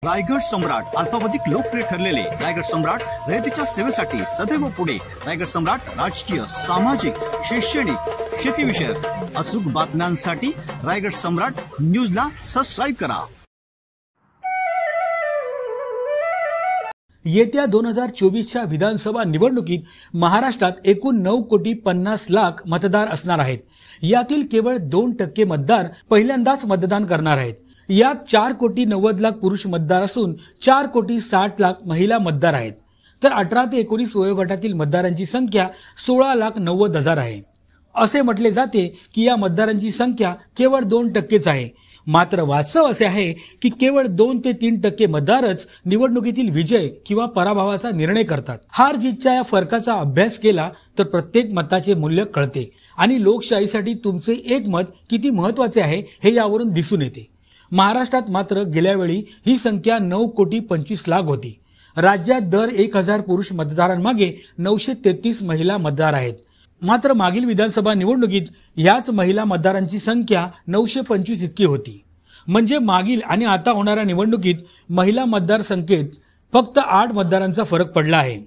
रायगड सम्राट अल्पावधीत लोकप्रिय ठरलेले रायगड सम्राट रयतेच्या सेवेसाठी सदैव पुढे। रायगड सम्राट राजकीय, सामाजिक, शैक्षणिक, शेतीविषयक अचूक बातम्यांसाठी रायगड सम्राट न्यूजला सबस्क्राइब करा। येत्या 2024च्या विधानसभा निवडणुकीत महाराष्ट्रात एकूण 9,50,00,000 मतदार असणार आहेत। यातील केवळ 2% मतदार पहिल्यांदाच मतदान करणार आहेत। यात 4,90,00,000 पुरुष मतदार असून 4,60,00,000 महिला मतदार आहेत। तर 18 ते 19 वयोगटातील मतदारांची संख्या 16,90,000 आहे। असे म्हटले जाते की या मतदारांची संख्या केवळ 2%च आहे। मात्र वास्तव असे आहे की केवळ 2 ते 3% मतदारच निवडणुकीतील विजय किंवा पराभवाचा निर्णय करतात। हार जीतच्या या फरकाचा अभ्यास केला तर प्रत्येक मताचे मूल्य कळते आणि लोकशाहीसाठी तुमचे एक मत किती महत्त्वाचे आहे हे यावरून दिसून येते। महाराष्ट्रात मात्र गेल्या वेळी ही संख्या 9,25,00,000 होती। राज्यात दर 1,000 पुरुष मतदारांमागे 933 महिला मतदार आहेत। मात्र मागील विधानसभा निवडणुकीत याच महिला मतदारांची संख्या 925 इतकी होती। म्हणजे मागील आणि आता होणाऱ्या निवडणुकीत महिला मतदार संख्येत फक्त 8 मतदारांचा फरक पडला आहे।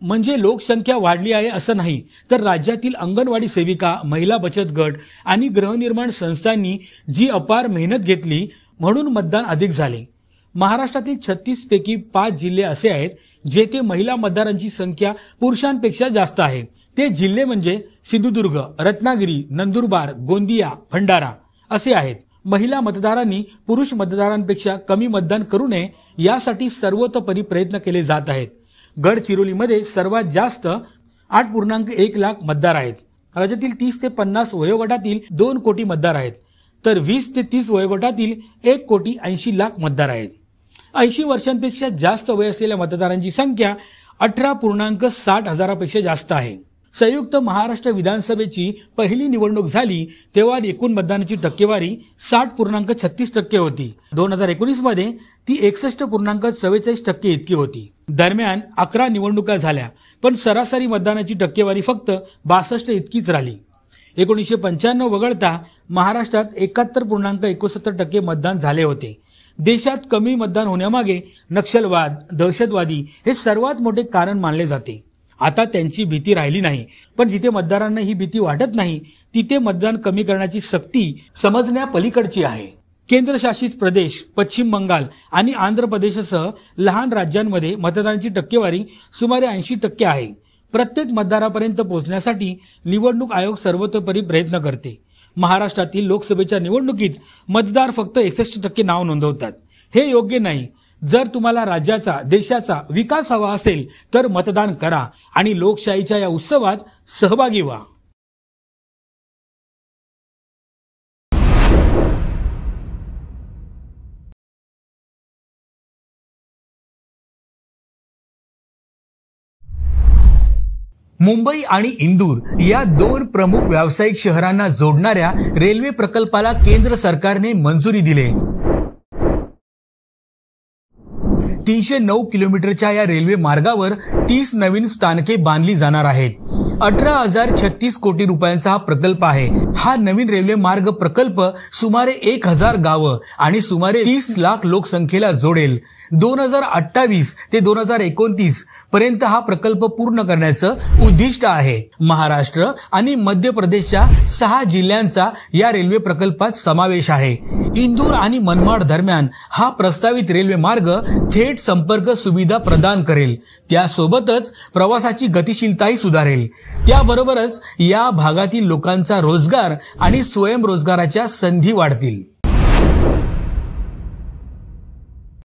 म्हणजे लोकसंख्या वाढली आहे असं नाही, तर राज्यातील अंगणवाडी सेविका, महिला बचत गट आणि गृहनिर्माण संस्थांनी जी अपार मेहनत घेतली म्हणून मतदान अधिक झाले। महाराष्ट्रातील 36 पैकी 5 जिल्हे असे आहेत जेथे महिला मतदारांची संख्या पुरुषांपेक्षा जास्त आहे। ते जिल्हे म्हणजे सिंधुदुर्ग, रत्नागिरी, नंदुरबार, गोंदिया, भंडारा असे आहेत। महिला मतदारांनी पुरुष मतदारांपेक्षा कमी मतदान करू नये यासाठी सर्वतोपरी प्रयत्न केले जात आहेत। गडचिरोलीमध्ये सर्वात जास्त 8,100,000 मतदार आहेत। राज्यातील 30 ते 50 वयोगटातील 2 कोटी मतदार आहेत, तर 20 ते 30 वयोगटातील 1,80,00,000 मतदार आहेत। 80 वर्षांपेक्षा जास्त वय असलेल्या मतदारांची संख्या 18,60,000 पेक्षा जास्त आहे। संयुक्त महाराष्ट्र विधानसभेची पहिली निवडणूक झाली तेव्हा एकूण मतदानाची टक्केवारी 60.36% होती। 2019 मध्ये ती 61.44% इतकी होती। दरम्यान 11 निवडणुका झाल्या, पण सरासरी मतदानाची टक्केवारी फक्त 62 इतकीच राहिली। 1995 वगळता महाराष्ट्रात 71.61% मतदान झाले होते। देशात कमी मतदान होण्यामागे नक्षलवाद, दहशतवादी हे सर्वात मोठे कारण मानले जाते। आता त्यांची भीती राहिली नाही, पण जिथे मतदारांना ही भीती वाटत नाही तिथे मतदान कमी करण्याची सक्ती समजण्यापलीकडची आहे। केंद्रशासित प्रदेश, पश्चिम बंगाल आणि आंध्र प्रदेशसह लहान राज्यांमध्ये मतदानाची टक्केवारी सुमारे 80% आहे। प्रत्येक मतदारापर्यंत पोहोचण्यासाठी निवडणूक आयोग सर्वतोपरी प्रयत्न करते। महाराष्ट्रातील लोकसभेच्या निवडणुकीत मतदार फक्त 61% नाव नोंदवतात। हे योग्य नाही। जर तुम्हाला राज्याचा, देशाचा विकास हवा असेल तर मतदान करा आणि लोकशाहीच्या या उत्सवात सहभागी व्हा। मुंबई आणि इंदूर या 2 प्रमुख व्यावसायिक शहरांना जोडणाऱ्या रेल्वे प्रकल्पाला केंद्र सरकारने मंजुरी दिली। 309 किलोमीटरच्या या रेल्वे मार्गावर 30 नवीन स्थानके बांधली जाणार आहेत। 18,036 कोटी रुपयांचा हा प्रकल्प आहे। हा नवीन रेल्वे मार्ग प्रकल्प सुमारे 1,000 गावं आणि सुमारे 30 लाख लोकसंख्येला जोडेल। 2028 ते 2029 पर्यंत हा प्रकल्प पूर्ण करण्याचं उद्दिष्ट आहे। महाराष्ट्र आणि मध्य प्रदेशच्या 6 जिल्ह्यांचा या रेल्वे प्रकल्पात समावेश आहे। इंदूर आणि मनमाड दरम्यान हा प्रस्तावित रेल्वे मार्ग थेट संपर्क सुविधा प्रदान करेल। त्यासोबतच प्रवासाची गतिशीलताही सुधारेल। त्याबरोबरच या भागातील लोकांचा रोजगार आणि स्वयंरोजगाराच्या संधी वाढतील।